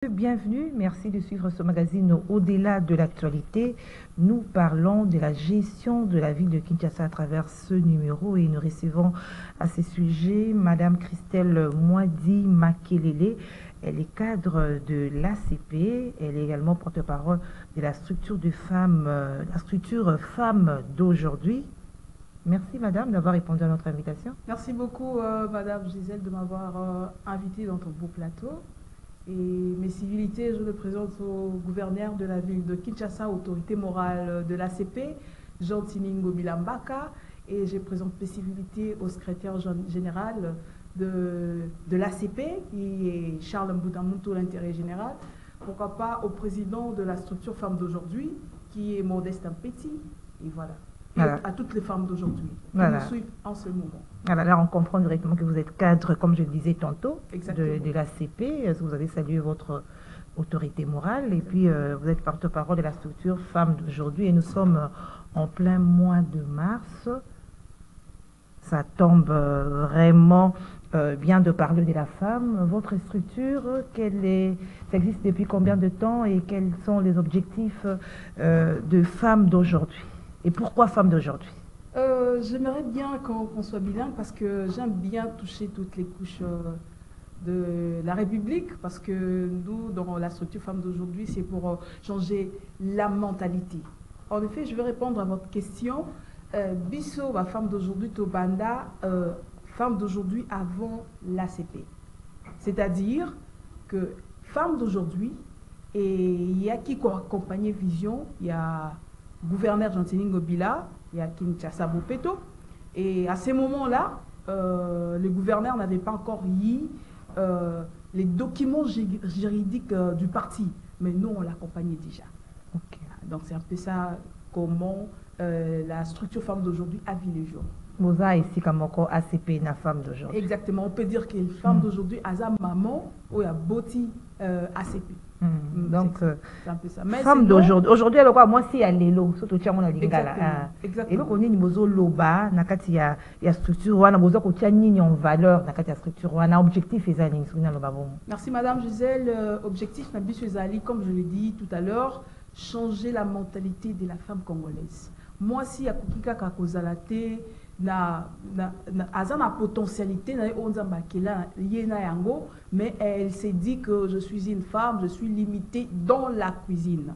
Bienvenue, merci de suivre ce magazine Au-delà de l'actualité. Nous parlons de la gestion de la ville de Kinshasa à travers ce numéro et nous recevons à ce sujet Madame Christelle Moadi Makelele. Elle est cadre de l'ACP, elle est également porte-parole de la structure de femmes, la structure Femmes d'aujourd'hui. Merci Madame d'avoir répondu à notre invitation. Merci beaucoup Madame Gisèle de m'avoir invitée dans ton beau plateau. Et mes civilités, je le présente au gouverneur de la ville de Kinshasa, autorité morale de l'ACP, Jean Tiningo Bilambaka, et je présente mes civilités au secrétaire général de l'ACP, qui est Charles Mboudamountou, l'intérêt général, pourquoi pas au président de la structure Femmes d'aujourd'hui, qui est Modeste Petit, et voilà. Voilà. À toutes les femmes d'aujourd'hui qui nous suivent en ce moment. Alors là, on comprend directement que vous êtes cadre, comme je le disais tantôt, de l'ACP. Vous avez salué votre autorité morale et puis vous êtes porte-parole de la structure Femmes d'aujourd'hui et nous sommes en plein mois de mars. Ça tombe vraiment bien de parler de la femme. Votre structure, ça existe depuis combien de temps et quels sont les objectifs de Femmes d'aujourd'hui? Et pourquoi Femmes d'aujourd'hui? J'aimerais bien qu'on soit bilingue parce que j'aime bien toucher toutes les couches de la République parce que nous, dans la structure Femmes d'aujourd'hui, c'est pour changer la mentalité. En effet, je vais répondre à votre question. Bisso, la femme d'aujourd'hui, Tobanda, Femmes d'aujourd'hui avant l'ACP. C'est-à-dire que Femmes d'aujourd'hui, et il y a qui accompagner Vision, il y a gouverneur Jean-Tiningo Bila, il y a Kinshasa Bopeto. Et à ces moments-là, le gouverneur n'avait pas encore eu les documents juridiques du parti. Mais nous, on l'accompagnait déjà. Okay. Donc c'est un peu ça comment la structure Femmes d'aujourd'hui a vu les jours. Moza ici comme encore ACP na femme d'aujourd'hui. Exactement, on peut dire que les femmes d'aujourd'hui, Aza maman, ou a boti ACP. Donc, c'est un peu ça. Femme d'aujourd'hui. Aujourd'hui, alors quoi, moi, c'est à l'élo, surtout tu as mon lingala. Et donc, on est niveau loba, nakati ya structure, wana bozo ko tia nini en valeur, nakati ya structure, wana objectif ezali sur loba bon. Merci Madame Gisèle. Objectif na biso ezali, comme je l'ai dit tout à l'heure, changer la mentalité de la femme congolaise. Moi, si ya kukika ka kozalate na potentialité mais elle s'est dit que je suis une femme, je suis limitée dans la cuisine.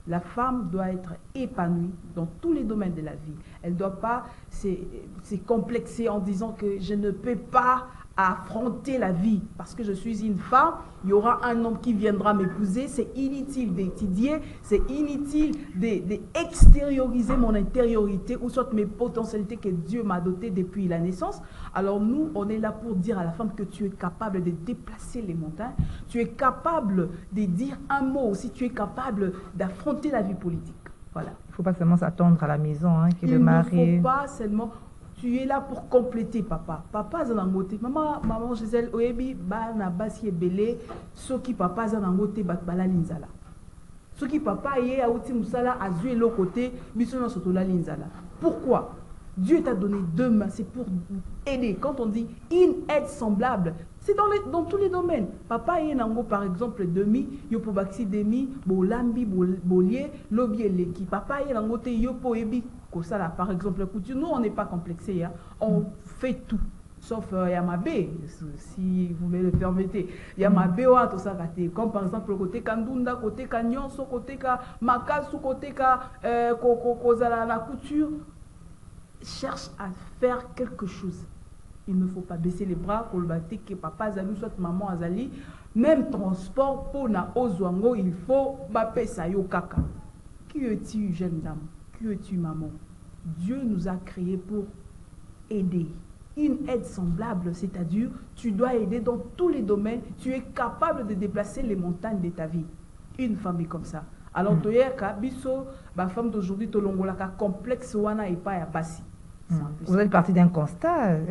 La femme doit être épanouie dans tous les domaines de la vie. Elle ne doit pas se complexer en disant que je ne peux pas affronter la vie parce que je suis une femme, il y aura un homme qui viendra m'épouser, c'est inutile d'étudier, c'est inutile d'extérioriser mon intériorité ou soit mes potentialités que Dieu m'a dotées depuis la naissance. Alors nous, on est là pour dire à la femme que tu es capable de déplacer les montagnes, tu es capable de dire un mot, si tu es capable d'affronter la vie politique. Voilà. Il ne faut pas seulement s'attendre à la maison, hein, que le mari... Il ne faut pas seulement... Tu es là pour compléter papa. Papa zanangote. Maman Gisèle oyebi ba na basi ebele soki papa zanangote bat bala linzala. Soki papa ye auti musala azui l'autre côté biso na sotola linzala. Pourquoi? Dieu t'a donné deux mains, c'est pour aider. Quand on dit une aide semblable, c'est dans tous les domaines. Papa ye nango par exemple demi, yo po baxi demi, bolambi bolier, lobi eleki. Papa ye nango te yo po ebi ça là, par exemple, nous on n'est pas complexé, hein. On fait tout, sauf Yamabé, si vous me le permettez. Yamabé, tout ça, comme par exemple le côté Kandunda, côté Kanyon, côté Makasu, côté Kozala, la couture, cherche à faire quelque chose. Il ne faut pas baisser les bras, que papa Azali, soit maman Azali, même transport pour na Ozwango, il faut Mapé Sayo Kaka. Qui es-tu, jeune dame? Qui es-tu, maman? Dieu nous a créés pour aider. Une aide semblable, c'est-à-dire tu dois aider dans tous les domaines. Tu es capable de déplacer les montagnes de ta vie. Une femme est comme ça. Alors, ma femme d'aujourd'hui, complexe wana et pas à passer. Vous êtes parti d'un constat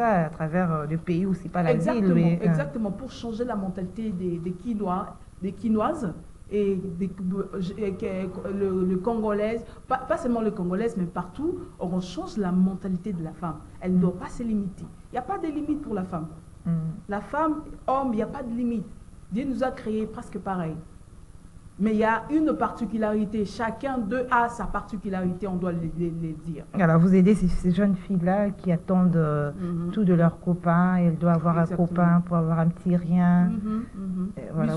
à travers le pays où c'est pas la ville. Mais, exactement, pour changer la mentalité des Quinoises. Et le Congolais, pas seulement le Congolais, mais partout, on change la mentalité de la femme. Elle ne doit pas se limiter. Il n'y a pas de limite pour la femme. La femme, homme, il n'y a pas de limite. Dieu nous a créés presque pareil. Mais il y a une particularité. Chacun d'eux a sa particularité, on doit les dire. Alors, vous aidez ces jeunes filles-là qui attendent tout de leurs copains. Elles doivent avoir un copain pour avoir un petit rien. Voilà,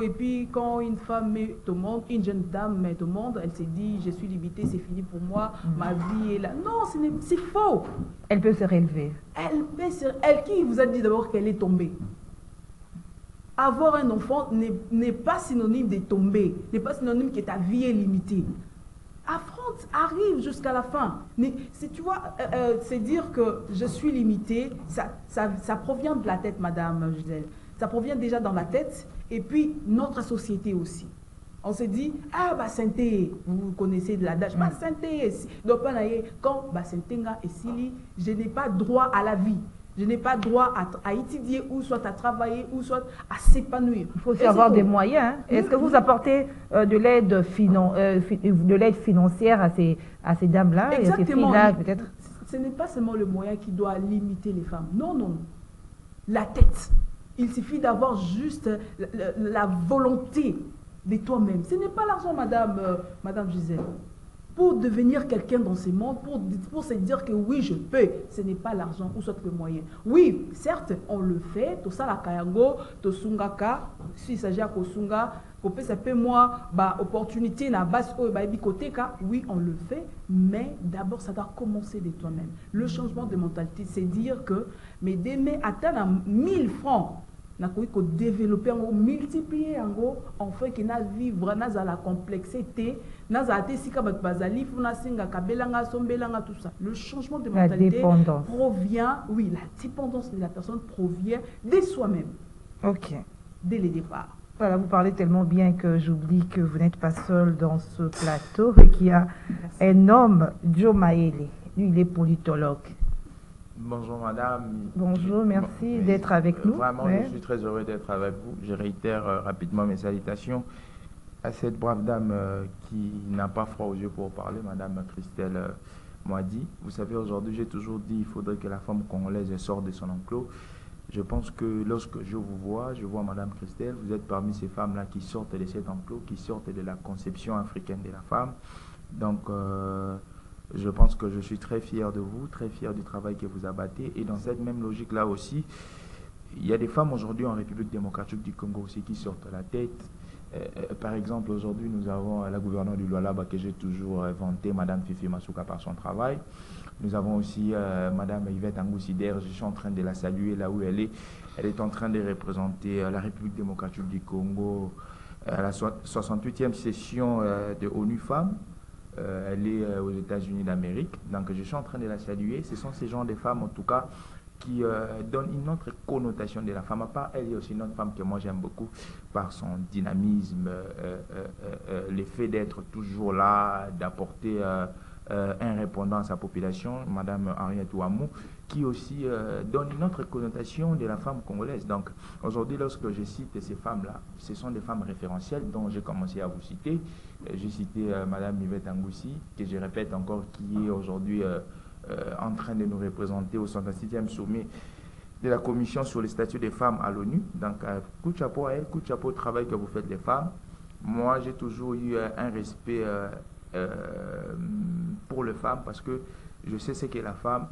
et puis, quand une femme met au monde, une jeune dame met au monde, elle s'est dit, je suis limitée, c'est fini pour moi, ma vie est là. Non, c'est faux. Elle peut se réélever. Elle qui vous a dit d'abord qu'elle est tombée? Avoir un enfant n'est pas synonyme de tomber, n'est pas synonyme que ta vie est limitée. Affronte, arrive jusqu'à la fin. Tu vois, c'est dire que je suis limitée, ça provient de la tête, madame Gisèle. Ça provient déjà dans la tête, et puis notre société aussi. On se dit, ah, bah, Santé, vous connaissez de l'adage, bah, Santé, donc, quand, bah, Santé, je n'ai pas droit à la vie. Je n'ai pas droit à étudier ou soit à travailler ou soit à s'épanouir. Il faut aussi avoir des moyens. Est-ce que vous apportez de l'aide financière à ces dames-là? Exactement. Peut-être. Ce n'est pas seulement le moyen qui doit limiter les femmes. Non, non. La tête. Il suffit d'avoir juste la volonté de toi-même. Ce n'est pas l'argent, madame Gisèle. Pour devenir quelqu'un dans ce monde, pour se dire que oui, je peux, ce n'est pas l'argent ou soit le moyen. Oui, certes, on le fait, tout ça, la kayango, tout sungaka, si s'agit à kosunga, ça peut moi, bah, opportunité, na base, oui, on le fait, mais d'abord, ça doit commencer de toi-même. Le changement de mentalité, c'est dire que, mais demain, atteindre 1000 francs, na ko développer en multiplier en gros en fait que na vivre na za la complexité na za te sika bat bazali funa singa kabelanga sombelanga tout ça. Le changement de mentalité provient, oui, la dépendance de la personne provient de soi-même. OK. Dès le départ. Voilà, vous parlez tellement bien que j'oublie que vous n'êtes pas seul dans ce plateau et qu'il y a un homme, Joe Maele. Lui, il est politologue. Bonjour madame. Bonjour, merci d'être avec nous. Vraiment, je suis très heureux d'être avec vous. Je réitère rapidement mes salutations à cette brave dame qui n'a pas froid aux yeux pour parler, madame Christelle Moadi. Vous savez, aujourd'hui, j'ai toujours dit qu'il faudrait que la femme congolaise sorte de son enclos. Je pense que lorsque je vous vois, je vois madame Christelle, vous êtes parmi ces femmes-là qui sortent de cet enclos, qui sortent de la conception africaine de la femme. Donc, je pense que je suis très fier de vous, très fier du travail que vous abattez. Et dans cette même logique-là aussi, il y a des femmes aujourd'hui en République démocratique du Congo aussi qui sortent la tête. Par exemple, aujourd'hui, nous avons la gouverneure du Lualaba que j'ai toujours vanté, Madame Fifi Masuka, par son travail. Nous avons aussi Madame Yvette Angousider, je suis en train de la saluer là où elle est. Elle est en train de représenter la République démocratique du Congo à la 68e session de ONU Femmes. Elle est aux États-Unis d'Amérique, donc je suis en train de la saluer. Ce sont ces genres de femmes, en tout cas, qui donnent une autre connotation de la femme. À part elle, il y a aussi une autre femme que moi j'aime beaucoup par son dynamisme, l'effet d'être toujours là, d'apporter un répondant à sa population, Madame Henriette Ouamou, qui aussi donne une autre connotation de la femme congolaise. Donc aujourd'hui, lorsque je cite ces femmes-là, ce sont des femmes référentielles dont j'ai commencé à vous citer. J'ai cité Madame Yvette Angoussi, que je répète encore, qui est aujourd'hui en train de nous représenter au 66e sommet de la Commission sur le statut des femmes à l'ONU. Donc, coup de chapeau à elle, coup de chapeau au travail que vous faites les femmes. Moi, j'ai toujours eu un respect pour les femmes parce que je sais ce qu'est la femme.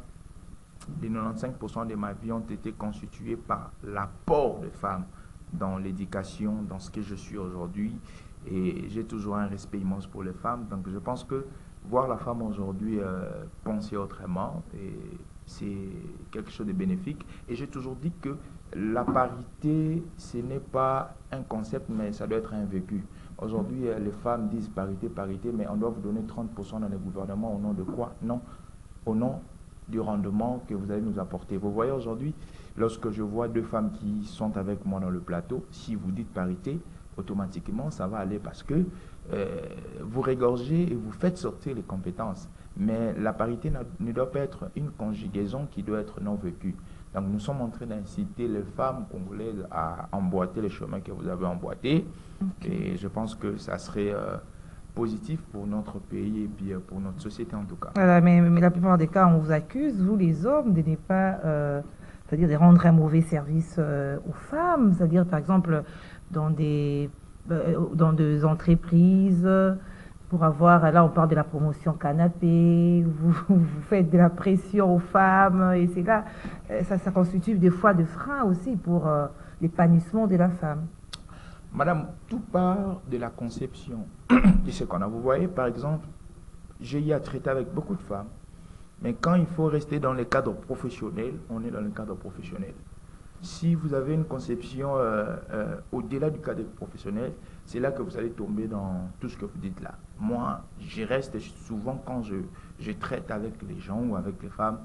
Les 95% de ma vie ont été constitués par l'apport des femmes dans l'éducation, dans ce que je suis aujourd'hui. Et j'ai toujours un respect immense pour les femmes. Donc, je pense que voir la femme aujourd'hui penser autrement, c'est quelque chose de bénéfique. Et j'ai toujours dit que la parité, ce n'est pas un concept, mais ça doit être un vécu. Aujourd'hui, les femmes disent parité, parité, mais on doit vous donner 30% dans les gouvernements. Au nom de quoi? Non, au nom du rendement que vous allez nous apporter. Vous voyez aujourd'hui, lorsque je vois deux femmes qui sont avec moi dans le plateau, si vous dites parité, automatiquement, ça va aller parce que vous régorgez et vous faites sortir les compétences. Mais la parité ne doit pas être une conjugaison qui doit être non vécue. Donc nous sommes en train d'inciter les femmes congolaises à emboîter les chemins que vous avez emboîtés. Okay. Et je pense que ça serait positif pour notre pays et puis pour notre société en tout cas. Voilà, mais la plupart des cas, on vous accuse, vous les hommes, de ne pas c'est-à-dire de rendre un mauvais service aux femmes, c'est-à-dire par exemple dans des entreprises, pour avoir, là on parle de la promotion canapé, vous faites de la pression aux femmes, et c'est là, ça constitue des fois des freins aussi pour l'épanouissement de la femme. Madame, tout part de la conception de ce qu'on a. Vous voyez, par exemple, j'ai eu à traiter avec beaucoup de femmes, mais quand il faut rester dans le cadre professionnel, on est dans le cadre professionnel. Si vous avez une conception au-delà du cadre professionnel, c'est là que vous allez tomber dans tout ce que vous dites là. Moi, je reste souvent, quand je traite avec les gens ou avec les femmes,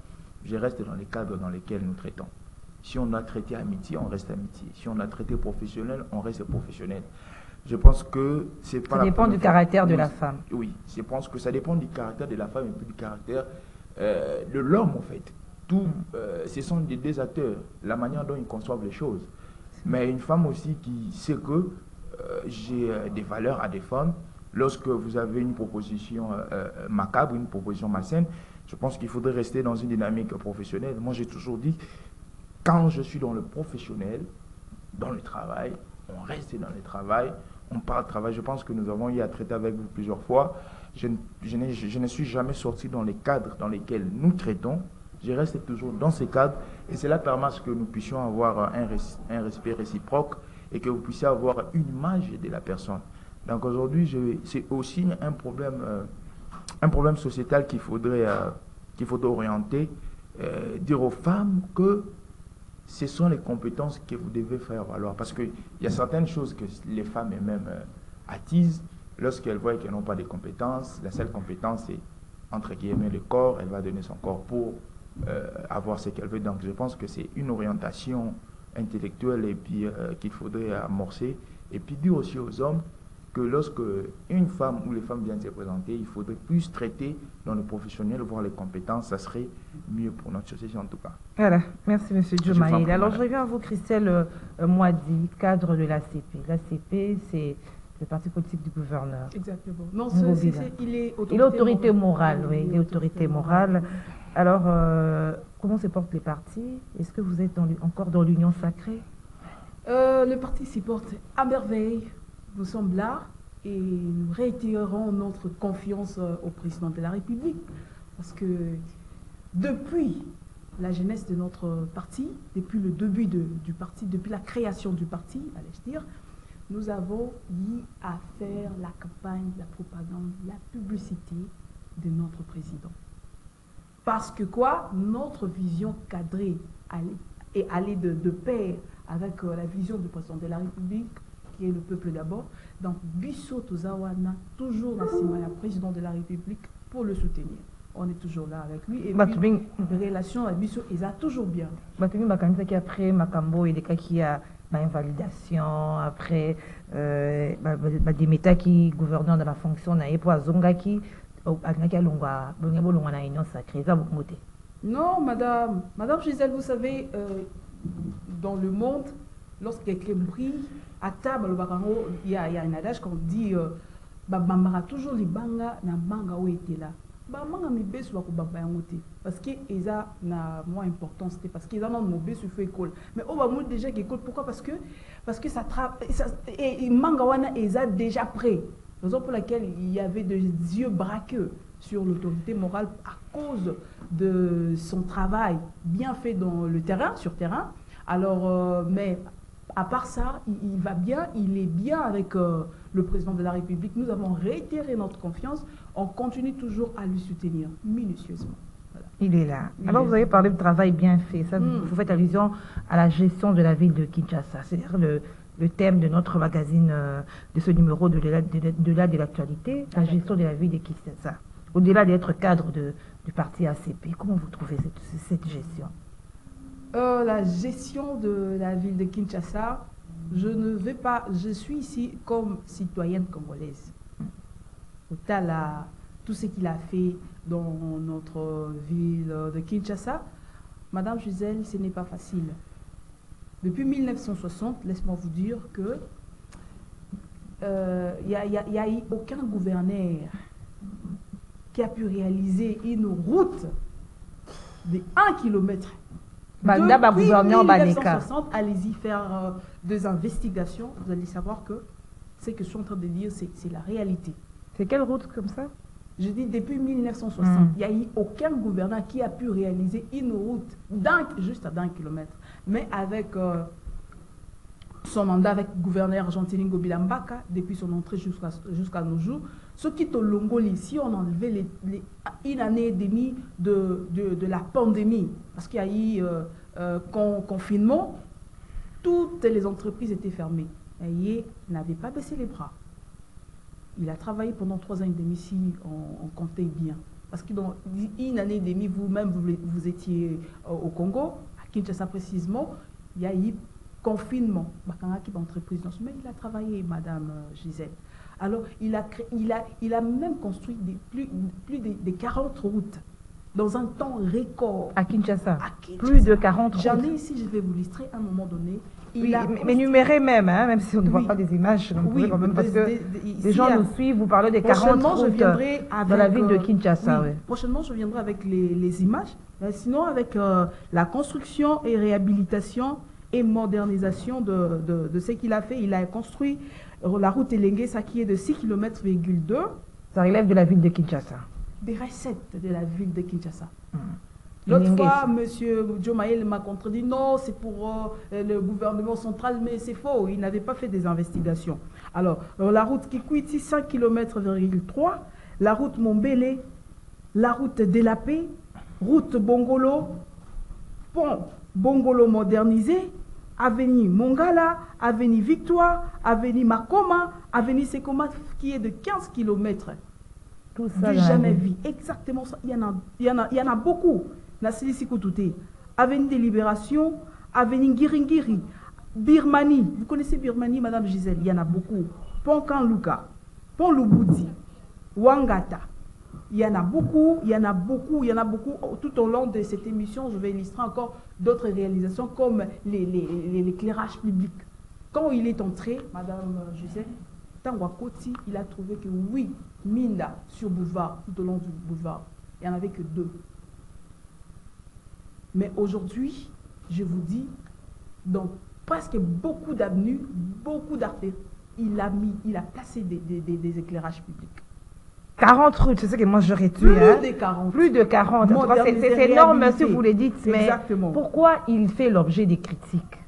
je reste dans les cadres dans lesquels nous traitons. Si on a traité amitié, on reste amitié. Si on a traité professionnel, on reste professionnel. Je pense que c'est pas. Ça dépend du caractère de la femme. Oui, je pense que ça dépend du caractère de la femme et puis du caractère de l'homme en fait. Tout, ce sont des deux acteurs, la manière dont ils conçoivent les choses. Mais une femme aussi qui sait que j'ai des valeurs à défendre. Lorsque vous avez une proposition macabre, une proposition malsaine, je pense qu'il faudrait rester dans une dynamique professionnelle. Moi, j'ai toujours dit, quand je suis dans le professionnel, dans le travail, on reste dans le travail, on parle de travail. Je pense que nous avons eu à traiter avec vous plusieurs fois. Je ne suis jamais sorti dans les cadres dans lesquels nous traitons. Je reste toujours dans ces cadres et c'est là permet que nous puissions avoir un respect réciproque et que vous puissiez avoir une image de la personne. Donc aujourd'hui, c'est aussi un problème sociétal qu'il faudrait orienter, dire aux femmes que ce sont les compétences que vous devez faire valoir. Parce qu'il y a certaines choses que les femmes elles-mêmes attisent lorsqu'elles voient qu'elles n'ont pas de compétences. La seule compétence, c'est entre guillemets le corps. Elle va donner son corps pour avoir ce qu'elle veut. Donc je pense que c'est une orientation intellectuelle et puis qu'il faudrait amorcer. Et puis dire aussi aux hommes que lorsque une femme ou les femmes viennent se présenter, il faudrait plus traiter dans le professionnel, voir les compétences, ça serait mieux pour notre société en tout cas. Voilà, merci M. Diomaye. Alors je reviens à vous, Christelle Moadi, cadre de l'ACP. L'ACP, c'est le parti politique du gouverneur. Exactement. Non, il est autorité morale. Oui, il est autorité morale. Alors, comment se portent les partis? Est-ce que vous êtes encore dans l'union sacrée? Le parti s'y porte à merveille. Nous sommes là et nous réitérons notre confiance au président de la République. Parce que depuis la jeunesse de notre parti, depuis le début du parti, depuis la création du parti, allais-je dire, nous avons eu à faire la campagne, la propagande, la publicité de notre président. Parce que quoi? Notre vision cadrée est allée de pair avec la vision du président de la République, qui est le peuple d'abord. Donc, Bisso Tozawana, toujours la président de la République, pour le soutenir. On est toujours là avec lui. Et puis, les relations avec Bisso, ils ont toujours bien. Après Makambo, il y a des cas qui a invalidation, après des méta qui gouvernent dans la fonction, pour Azonga qui non, Madame Gisèle, vous savez, dans le monde, lorsque quelqu'un brille, à table, il y a un adage qu'on dit toujours les banga na banga où était là. Parce qu'ils ont moins importance, parce qu'ils ont mauvais sur école. Mais on va déjà qui école. Pourquoi? Parce que ça travaille. Et manga wana ils ont déjà prêt. Raison pour laquelle il y avait des yeux braqueux sur l'autorité morale à cause de son travail bien fait dans le terrain, sur terrain. Alors, mais à part ça, il va bien, il est bien avec le président de la République. Nous avons réitéré notre confiance. On continue toujours à lui soutenir minutieusement. Voilà. Il est là. Alors, vous avez parlé de travail bien fait. Ça, vous faites allusion à la gestion de la ville de Kinshasa. C'est-à-dire le thème de notre magazine, de ce numéro de l'actualité, la gestion de la ville de Kinshasa. Au-delà d'être cadre du parti ACP, comment vous trouvez cette gestion? La gestion de la ville de Kinshasa, je suis ici comme citoyenne congolaise. Tout ce qu'il a fait dans notre ville de Kinshasa, Madame Gisèle, ce n'est pas facile. Depuis 1960, laisse-moi vous dire que il n'y a eu aucun gouverneur qui a pu réaliser une route de 1 kilomètre Depuis 1960, allez-y faire des investigations. Vous allez savoir que ce que je suis en train de dire, c'est la réalité. C'est quelle route comme ça? Je dis depuis 1960, il n'y a eu aucun gouverneur qui a pu réaliser une route juste à d'1 kilomètre. Mais avec son mandat avec le gouverneur Jean-Tilingo Bilambaka, depuis son entrée jusqu'à nos jours, ce qui est au Longoli, si on enlevait une année et demie de la pandémie, parce qu'il y a eu confinement, toutes les entreprises étaient fermées. Et il n'avait pas baissé les bras. Il a travaillé pendant 3 ans et demi, si on comptait bien. Parce que dans une année et demie, vous-même, vous étiez au Congo, à Kinshasa précisément, il y a eu confinement. Mais il a travaillé, Madame Gisèle. Alors, il a même construit plus de 40 routes dans un temps record. À Kinshasa. Plus de 40 routes. J'en ai ici, je vais vous l'illustrer à un moment donné. Mais numéré même, hein, même si on ne voit pas des images, quand même, parce que les gens nous suivent, vous parlez des 40 routes dans la ville de Kinshasa. Oui. Prochainement, je viendrai avec les images. Sinon, avec la construction et réhabilitation et modernisation de ce qu'il a fait, il a construit la route Elengue, qui est de 6,2 km. Ça relève de la ville de Kinshasa. Des recettes de la ville de Kinshasa. L'autre fois, M. Diomaye m'a contredit, non, c'est pour le gouvernement central, mais c'est faux, il n'avait pas fait des investigations. Alors, la route Kikwiti, 5,3 km, la route Mombele, la route Delapé, route Bongolo, pont Bongolo modernisé, avenue Mongala, avenue Victoire, avenue Makoma, avenue Sekoma, qui est de 15 km. Tout ça, du jamais vu. Exactement ça. Il y en a beaucoup. Nassili Sikoutoute, avenue des Libérations, avenue Giringiri, Birmanie. Vous connaissez Birmanie, Madame Gisèle? Il y en a beaucoup. Pont Kanluka, Pont Lubouti, Wangata. Il y en a beaucoup, il y en a beaucoup, il y en a beaucoup. Tout au long de cette émission, je vais illustrer encore d'autres réalisations comme l'éclairage public. Quand il est entré, Madame Gisèle, Tangwakoti, il a trouvé que oui, Minda sur boulevard, tout au long du boulevard, il n'y en avait que 2. Mais aujourd'hui, je vous dis, dans presque beaucoup d'avenues, beaucoup d'artères, il a placé des éclairages publics. 40 routes, c'est ce que moi j'aurais tué. Plus de 40. Plus de 40. C'est énorme si vous le dites, mais exactement. Pourquoi il fait l'objet des critiques?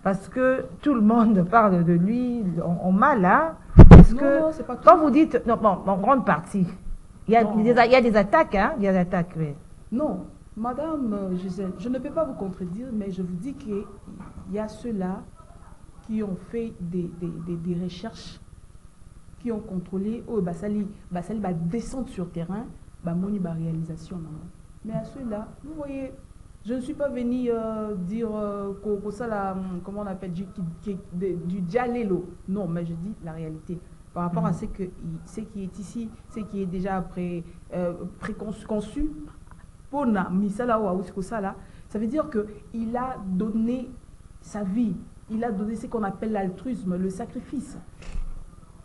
Parce que tout le monde parle de lui en mal, hein? Est-ce que, pas quand vous dites, non, en grande partie, il y a des attaques, hein? Il y a des attaques, oui. Non, Madame Gisèle, je ne peux pas vous contredire, mais je vous dis qu'il y a ceux-là qui ont fait des recherches, qui ont contrôlé, Basali va descendre sur terrain, moni ba réalisation. Mais à ceux-là, vous voyez, je ne suis pas venu dire que ça, comment on appelle, du dialélo. Non, mais je dis la réalité. Par rapport à ce qui est ici, ce qui est déjà préconçu, pour Misala ou ça veut dire qu'il a donné sa vie, il a donné ce qu'on appelle l'altruisme, le sacrifice.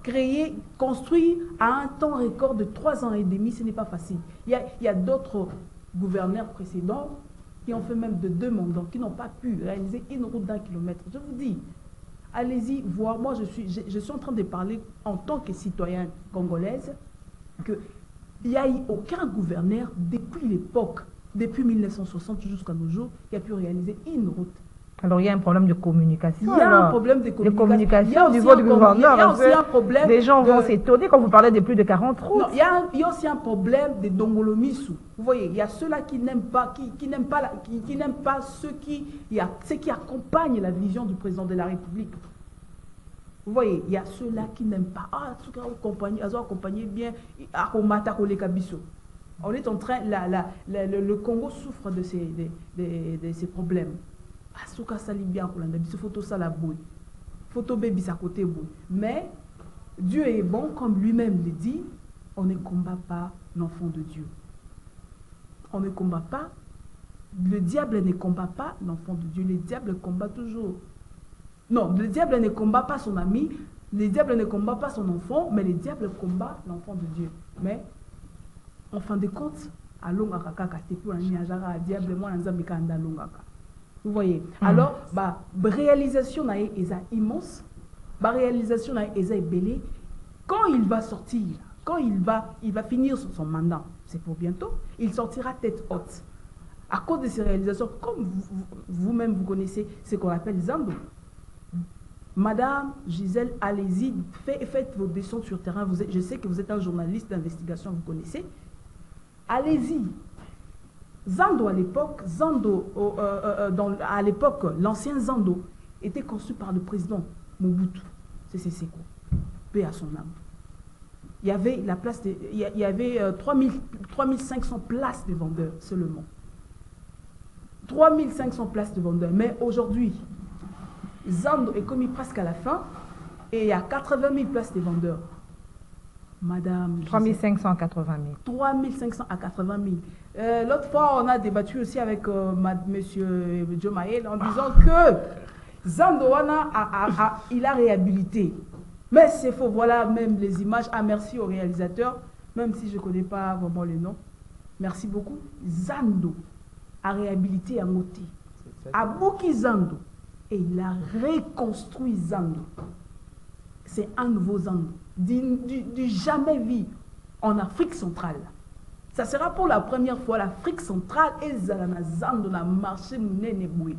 Créer, construire à un temps record de 3 ans et demi, ce n'est pas facile. Il y a d'autres gouverneurs précédents qui ont fait même de 2 mandats, qui n'ont pas pu réaliser une route d'1 kilomètre. Je vous dis, allez-y voir. Moi, je suis en train de parler en tant que citoyenne congolaise qu'il n'y a eu aucun gouverneur depuis l'époque, depuis 1960 jusqu'à nos jours, qui a pu réaliser une route. Alors, il y a un problème de communication. Il y a un problème de communication au niveau du gouverneur. Il y a aussi un problème. Les gens vont s'étonner quand vous parlez de plus de 40 routes. Non, il y a aussi un problème de Dongolomisu. Vous voyez, il y a ceux-là qui n'aiment pas, ceux qui accompagnent la vision du président de la République. Vous voyez, il y a ceux-là qui n'aiment pas. Ceux qui ont accompagné bien. On est en train, le Congo souffre de ces problèmes. Asuka sali bien kolanda biso photo sala boy photo baby sa côté boy, mais Dieu est bon comme lui-même le dit, on ne combat pas l'enfant de Dieu, on ne combat pas, le diable ne combat pas l'enfant de Dieu, le diable combat toujours. Non, le diable ne combat pas son ami, le diable ne combat pas son enfant, mais le diable combat l'enfant de Dieu. Mais en fin de compte, alongaka kaka te pour nani azaka diable moi nzambe ka anda longaka. Vous voyez. Alors bah réalisation na eza immense, bah réalisation na eza belé. Quand il va sortir, quand il va finir son mandat, c'est pour bientôt, il sortira tête haute. À cause de ces réalisations, comme vous-même vous connaissez ce qu'on appelle Zando. Madame Gisèle, allez-y, faites vos descentes sur terrain. Je sais que vous êtes un journaliste d'investigation, vous connaissez. Allez-y. Zando à l'époque, à l'époque, l'ancien Zando était conçu par le président Mobutu. C'est Seko. Paix à son âme. Il y avait la place il y avait 3500 places de vendeurs seulement. 3500 places de vendeurs. Mais aujourd'hui, Zando est commis presque à la fin et il y a 80 000 places de vendeurs. Madame... 3580 000. 3500 à 80 000. L'autre fois, on a débattu aussi avec monsieur Joe Maël en disant que Zando il a réhabilité. Mais c'est faux, voilà même les images. Ah, merci au réalisateur, même si je ne connais pas vraiment le nom. Merci beaucoup. Zando a réhabilité à Moti. À Bouki Zando. Et il a reconstruit Zando. C'est un nouveau Zando. Du jamais vu en Afrique centrale. Ça sera pour la première fois l'Afrique centrale et Zalana Zando na marché Mounene Boui.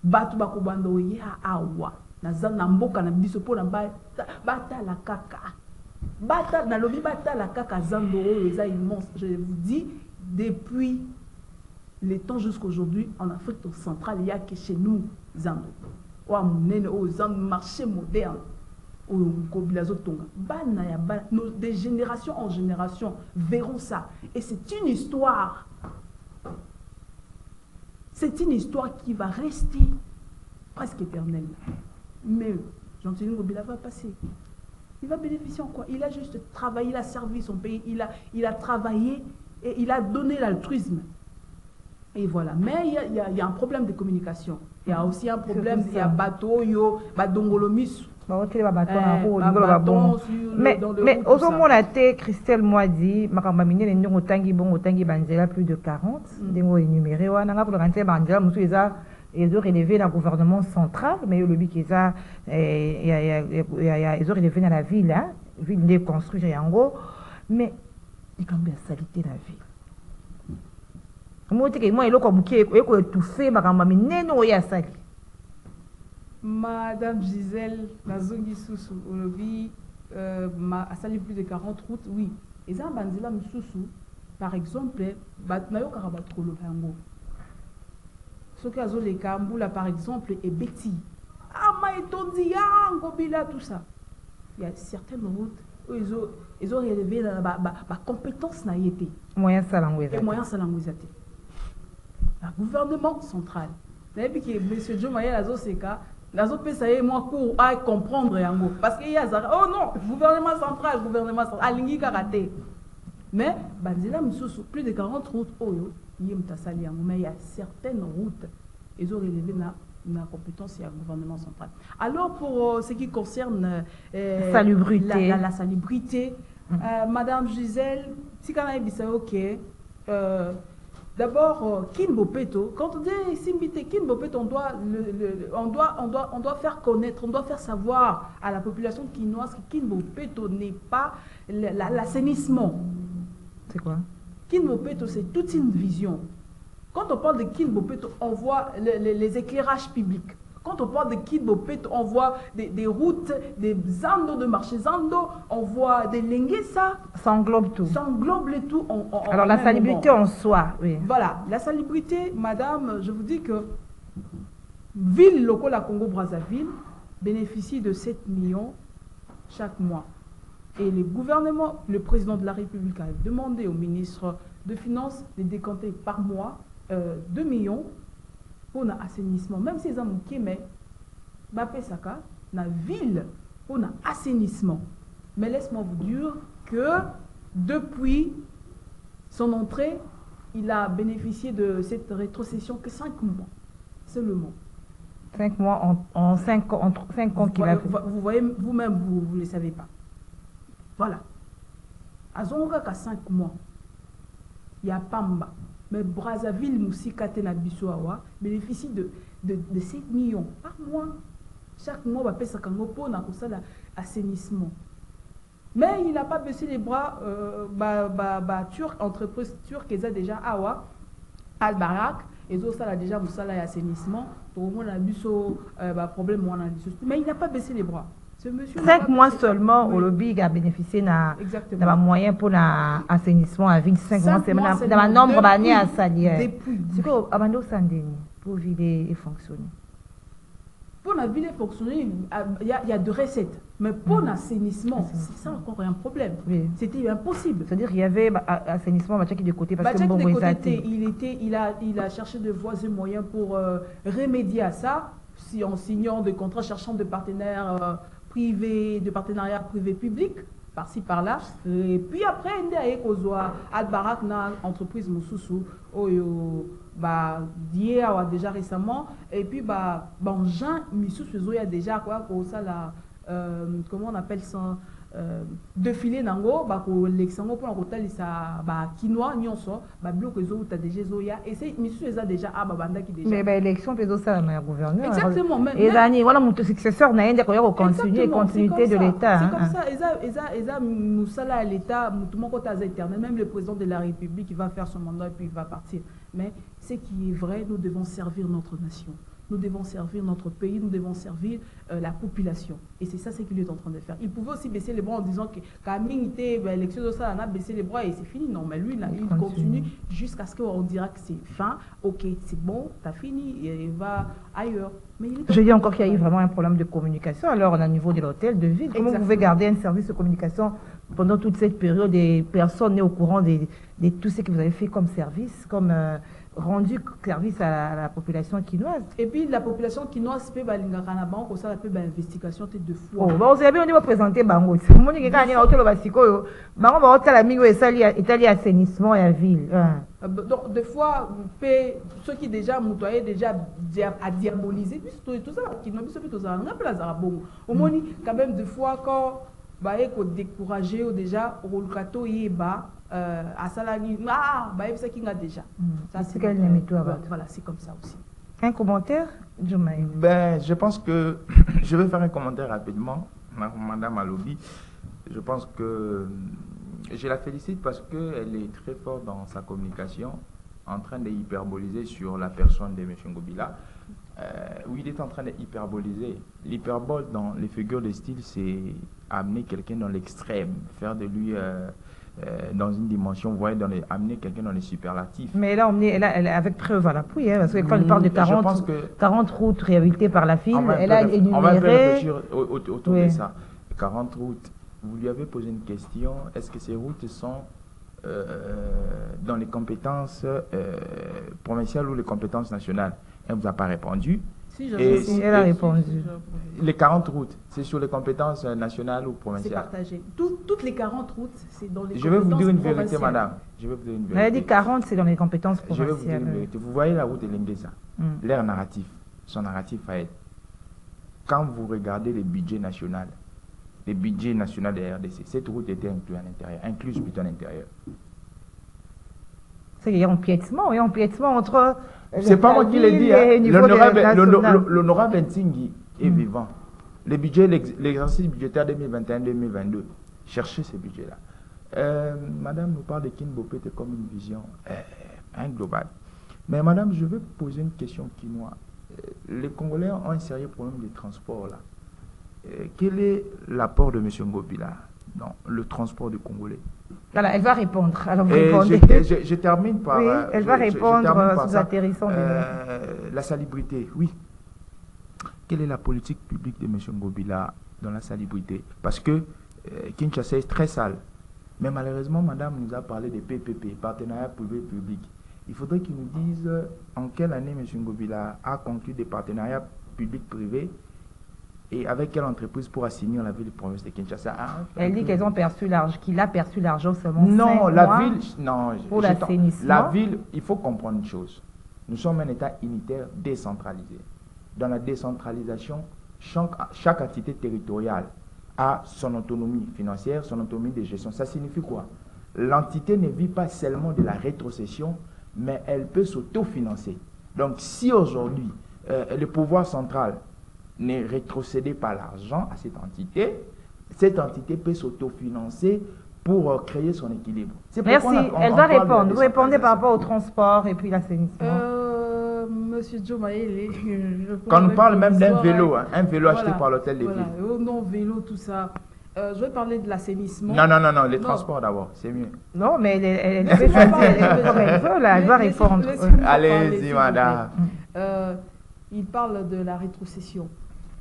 Batu bakubando ya awa. Na mboka na biso po na bata la kaka. Bata na lobi bata la kaka Zando eza immense. Je vous dis, depuis les temps jusqu'aujourd'hui, en Afrique centrale, il y a que chez nous, Zando. Ou à Mounene, ou Zando, marché moderne. Ou Kobilazo Tonga. De génération en génération verront ça. Et c'est une histoire. C'est une histoire qui va rester presque éternelle. Mais Jean-Théophile Ngobila va passer. Il va bénéficier en quoi? Il a juste travaillé, il a servi son pays, il a travaillé et il a donné l'altruisme. Et voilà. Mais il y a un problème de communication. Il y a aussi un problème, il y a bateau, badongolomis. Mais au moment où Christelle m'a dit, plus de 40, énuméré, ils ont relevé le gouvernement central, mais le but qu'ils ont relevé dans la ville, ville de construire en gros, mais il y a quand même la saleté de la ville. Madame Gisèle, Nazongi Soussou, Olobi, a sali plus de 40 routes, oui. Et ça, Banzila Moussoussou, par exemple, Batmayo Karabatrolo Hango. Ce cas où les Kamboula, par exemple, et Betty. Ah, Maïtondi, Ngobila, tout ça. Il y a certaines routes où ils ont relevé la compétence naïté. Moyen salangouizate. Moyen salangouizate. Le gouvernement central. Mais puis que M. Joe Maël a ce cas. Las autres pays, moi, pour comprendre yango. Parce qu'il y a ça. Oh non, gouvernement central. Alingi karaté. Mais, Banzila Moussoussou, plus de 40 routes, mais il y a certaines routes, ils ont relevé la compétence du gouvernement central. Alors, pour ce qui concerne salubrité. La salubrité, Madame Gisèle, si quand même dit ok. D'abord, Kinbopeto, quand on dit Simbité, Kinbopeto, on doit faire connaître, on doit faire savoir à la population quinoise que Kinbopeto n'est pas l'assainissement. C'est quoi? Kinbopeto, c'est toute une vision. Quand on parle de Kinbopeto, on voit les éclairages publics. Quand on parle de Kinbopeto, on voit des routes, des Zando, de marché Zando, on voit des Lenguesa. Ça englobe tout. Ça englobe le tout. Alors la salubrité en soi, oui. Voilà, la salubrité, madame, je vous dis que ville locale à Congo-Brazzaville bénéficie de 7 millions chaque mois. Et le gouvernement, le président de la République a demandé au ministre de Finances de décompter par mois 2 millions pour l'assainissement. Même si c'est un mouké, mais Bapesaka, la ville pour l'assainissement. Mais laisse-moi vous dire que depuis son entrée, il a bénéficié de cette rétrocession que 5 mois seulement. 5 mois en 5 ans qu'il a fait. Vous voyez, vous-même, vous ne le savez pas. Voilà. À Zonga, 5 mois. il y a Pamba. Mais Brazzaville, Moussika, Tenabissoawa, bénéficie de 7 millions par mois. Chaque mois, on va payer 50 euros pour l'assainissement. Mais il n'a pas baissé les bras. Entreprise turque, ils ont déjà Awa, Al-Barak, et tout ça, déjà, Moussala et assainissement. Tout le monde a vu ce problème. Mais il n'a pas baissé les bras. 5 mois seulement, au lobby a bénéficié d'un moyen pour l'assainissement à ville. 5 mois, c'est dans un nombre d'années à salaire. C'est quoi, Amando Sandeni, pour vider et fonctionner? Pour la ville et fonctionner, il y a de recettes. Mais pour l'assainissement, c'est ça encore un problème. Oui. C'était impossible. C'est-à-dire qu'il y avait assainissement, Mathiaki de côté, parce que il a cherché de voies et moyens pour remédier à ça, en signant des contrats, cherchant de partenaires privés, de partenariats privés-publics, par-ci, par-là. Et puis après, il y a Al-Barak, une entreprise Moussoussou, déjà récemment. Et puis, Jean Moussoussou, il y a déjà quoi, comment on appelle ça, défilé nango ko l'exango pour l'hôtel ça quinoa nyonso bloc ezo ta déjà zoya et c'est monsieur eza déjà banda qui déjà mais élection peso ça na gouverneur exactement et dani voilà mon successeur na yende ko continuer continuité de l'état c'est comme ça eza musala à l'état tout mon côté éternel même le président de la République il va faire son mandat et puis il va partir mais ce qui est vrai, nous devons servir notre nation. Nous devons servir notre pays, nous devons servir la population. Et c'est ça ce qu'il est en train de faire. Il pouvait aussi baisser les bras en disant que Camille était l'élection de ça, on a baissé les bras et c'est fini. Non, mais lui, il continue jusqu'à ce qu'on dira que c'est fin. Ok, c'est bon, t'as fini, et il va ailleurs. Mais je dis encore qu'il y a eu vraiment un problème de communication. Alors, on a au niveau de l'hôtel de ville. Comment vous pouvez garder un service de communication pendant toute cette période des personnes nées au courant de tout ce que vous avez fait comme service, comme rendu service à la population quinoise. Et puis la population quinoise peut balingakana banque ça peut investigation de fois. Oh, bon, c'est bien on va présenter bango. Mon qui gagne autour le basiko. Bango va hôtel amigo et Italie assainissement et la ville. Donc des fois ceux qui déjà mutoyé déjà à diaboliser tout ça qui n'ont pas tout ça on a place à bon. Au moins quand même des fois quand ko décourager ou déjà rolukato yeba à salani ça qui a déjà ça c'est voilà c'est comme ça aussi. Un commentaire je pense que je vais faire un commentaire rapidement madame Alobi. Je pense que je la félicite parce qu'elle est très forte dans sa communication en train de hyperboliser sur la personne de M. Ngobila. Oui, il est en train de hyperboliser. L'hyperbole dans les figures de style, c'est amener quelqu'un dans l'extrême, faire de lui dans une dimension, vous voyez, amener quelqu'un dans les superlatifs. Mais là, elle avec preuve à l'appui, parce que quand elle parle de 40 routes réhabilitées par la FIL, elle a énuméré... On va réfléchir autour de ça. 40 routes, vous lui avez posé une question, est-ce que ces routes sont dans les compétences provinciales ou les compétences nationales? Elle ne vous a pas répondu. Si, elle a répondu. Les 40 routes, c'est sur les compétences nationales ou provinciales? C'est partagé. Toutes les 40 routes, c'est dans les compétences provinciales. Je vais vous dire une vérité, madame. Je vais vous dire une vérité. Elle a dit 40, c'est dans les compétences provinciales. Je vais vous dire une vérité. Vous voyez la route de l'Inglesa, l'air narratif, son narratif à elle. Quand vous regardez les budgets nationaux de la RDC, cette route était incluse plutôt à l'intérieur. C'est qu'il y a un piétinement entre... C'est pas moi qui l'ai dit. L'honorable Ntingui est vivant. Le budget, l'exercice budgétaire 2021-2022, cherchez ce budget-là. Madame nous parle de Kinbopete comme une vision globale. Mais madame, je vais poser une question quinoa. Les Congolais ont un sérieux problème de transport là. Quel est l'apport de M. Ngobila dans le transport du Congolais? Voilà, elle va répondre. Alors je termine par... Oui, elle va répondre sous atterrissant. La salubrité, oui. Quelle est la politique publique de M. Ngobila dans la salubrité? Parce que Kinshasa est très sale. Mais malheureusement, madame nous a parlé des PPP, partenariats privé-public. Il faudrait qu'il nous dise en quelle année M. Ngobila a conclu des partenariats publics-privés et avec quelle entreprise pour assigner la ville de province de Kinshasa. Elle dit qu'elles ont perçu l'argent, qu'il a perçu l'argent seulement. Non, la ville, non. Pour l'assainissement. La ville, il faut comprendre une chose. Nous sommes un État unitaire décentralisé. Dans la décentralisation, chaque entité territoriale a son autonomie financière, son autonomie de gestion. Ça signifie quoi? l'entité ne vit pas seulement de la rétrocession, mais elle peut s'autofinancer. Donc, si aujourd'hui, le pouvoir central ne rétrocédait pas l'argent à cette entité peut s'autofinancer pour créer son équilibre. Merci. Elle va répondre. Vous répondez par rapport au transport et puis l'assainissement. Monsieur Joe Maëlle, quand on parle même d'un vélo, un vélo acheté par l'hôtel de ville. Non, vélo, tout ça. Je vais parler de l'assainissement. Non, les transports d'abord, c'est mieux. Non, mais elle peut choisir comme elle veut, là, elle va répondre. Allez-y, madame. Il parle de la rétrocession.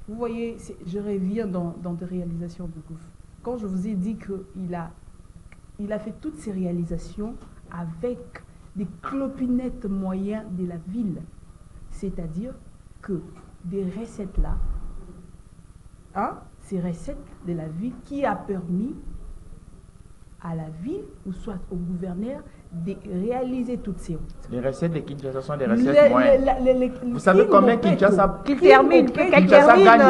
Vous voyez, je reviens dans des réalisations de Gouff. Quand je vous ai dit qu'il a fait toutes ces réalisations avec des clopinettes moyens de la ville. C'est-à-dire que des recettes là, ces recettes de la ville qui a permis à la ville, ou soit au gouverneur, de réaliser toutes ces routes. Les recettes de Kinshasa sont des recettes moyennes. Vous savez combien Kinshasa termine gagne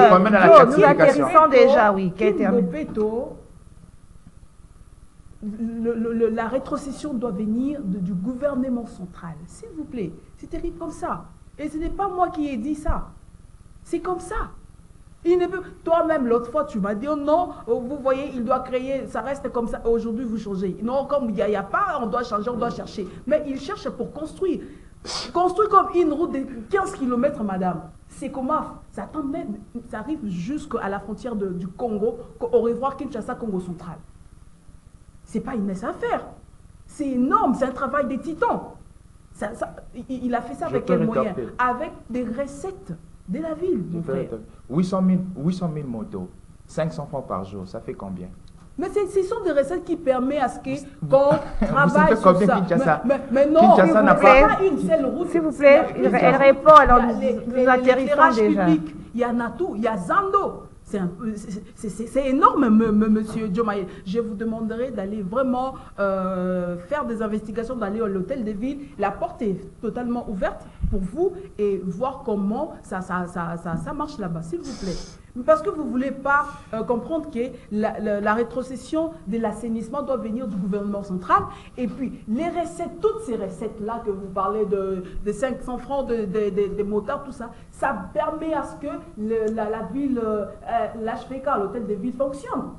combien dans la qualification? Nous déjà, oui. La rétrocession doit venir du gouvernement central. S'il vous plaît, c'est terrible comme ça. Et ce n'est pas moi qui ai dit ça. C'est comme ça. Toi-même, l'autre fois, tu m'as dit, oh non, vous voyez, il doit créer, ça reste comme ça. Aujourd'hui, vous changez. Non, comme il n'y a pas, on doit changer, on doit chercher. Mais il cherche pour construire. Construire comme une route de 15 km, madame. C'est comment ça arrive jusqu'à la frontière du Congo, au revoir Kinshasa, Congo central. C'est pas une mince affaire. C'est énorme, c'est un travail des titans. Il a fait ça avec quels moyens? Avec des recettes de la ville, mon frère. 800 000 motos, 500 francs par jour, ça fait combien? Mais ce sont des recettes qui permettent à ce qu'on travaille sur ça. Kinshasa? Mais non, Kinshasa n'a pas une seule route. S'il vous plaît, elle répond, alors nous atterrissons déjà. Il y en a tout, il y a Zando. C'est énorme, monsieur Diomaye. Je vous demanderai d'aller vraiment faire des investigations, d'aller à l'hôtel de ville. La porte est totalement ouverte pour vous et voir comment ça marche là-bas, s'il vous plaît. Parce que vous ne voulez pas comprendre que la rétrocession de l'assainissement doit venir du gouvernement central. Et puis, les recettes, toutes ces recettes-là que vous parlez de 500 francs, des motards, tout ça, ça permet à ce que la ville, l'HPK, l'hôtel de ville, fonctionne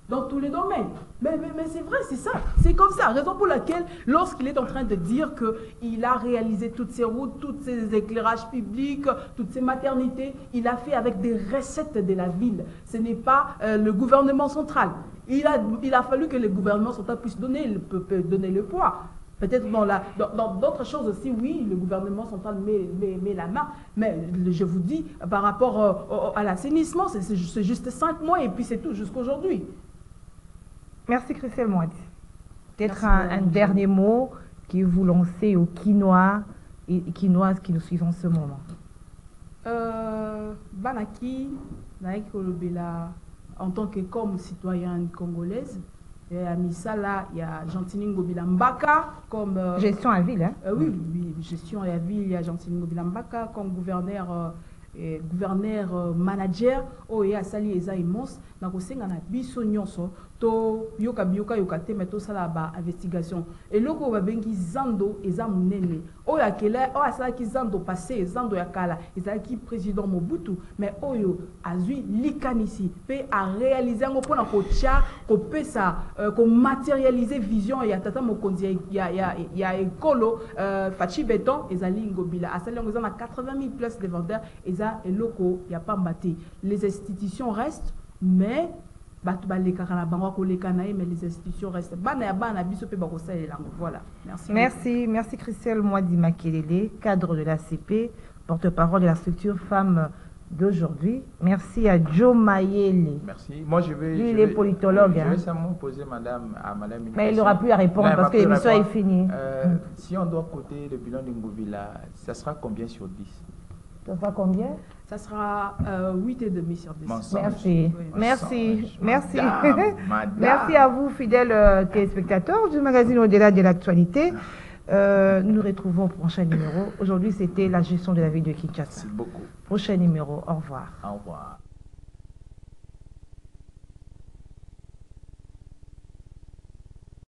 dans tous les domaines. Mais c'est vrai, c'est ça. C'est comme ça. Raison pour laquelle, lorsqu'il est en train de dire qu'il a réalisé toutes ces routes, tous ces éclairages publics, toutes ces maternités, il a fait avec des recettes de la ville. Ce n'est pas le gouvernement central. Il a fallu que le gouvernement central puisse donner le poids. Peut-être dans d'autres choses aussi, oui, le gouvernement central met la main. Mais je vous dis, par rapport à l'assainissement, c'est juste 5 mois et puis c'est tout jusqu'à aujourd'hui. Merci Christelle Moadi. Peut-être un dernier mot que vous lancez aux Quinois et Quinoises qui nous suivent en ce moment. Banaki, en tant que comme citoyenne congolaise, et à Misala, il y a Gentini Ngobila Mbaka comme... gestion à ville, hein? Oui, gestion à ville, il y a Gentini Ngobila Mbaka comme gouverneur manager, et à Sali Eza immense, na kosenga na biso nyonso, to yoka te meto sala ba investigation. Et loko ba bengi Zando eza munene. Oyo akela, o asala ki Zando passé, Zando yakala, eza ki président Mobutu, mais oyo azui likanisi pe a réaliser ngo pona ko tia, ko pesa, ko matérialiser vision ya tata mokonzi ya ekolo Fachi Beton ezali ngobila. Asali ngo na 80 000 places de vendeurs eza eloko ya pambati. Les institutions restent, mais mais les institutions restent. Voilà. Merci Christelle Moadi Makelele, cadre de l'ACP, porte-parole de la structure femmes d'aujourd'hui. Merci à Joe Maëlle. Merci. Moi, il est politologue. Je vais simplement poser à madame une mais il n'aura plus à répondre parce que l'émission est finie. Si on doit coter le bilan de Ngobila, ça sera combien sur 10? Ça sera combien? Ça sera 8,5 sur 10. Merci. Oui. Merci. Madame. Merci à vous, fidèles téléspectateurs du magazine Au-delà de l'actualité. Nous nous retrouvons au prochain numéro. Aujourd'hui, c'était la gestion de la ville de Kinshasa. Merci beaucoup. Prochain numéro. Au revoir. Au revoir.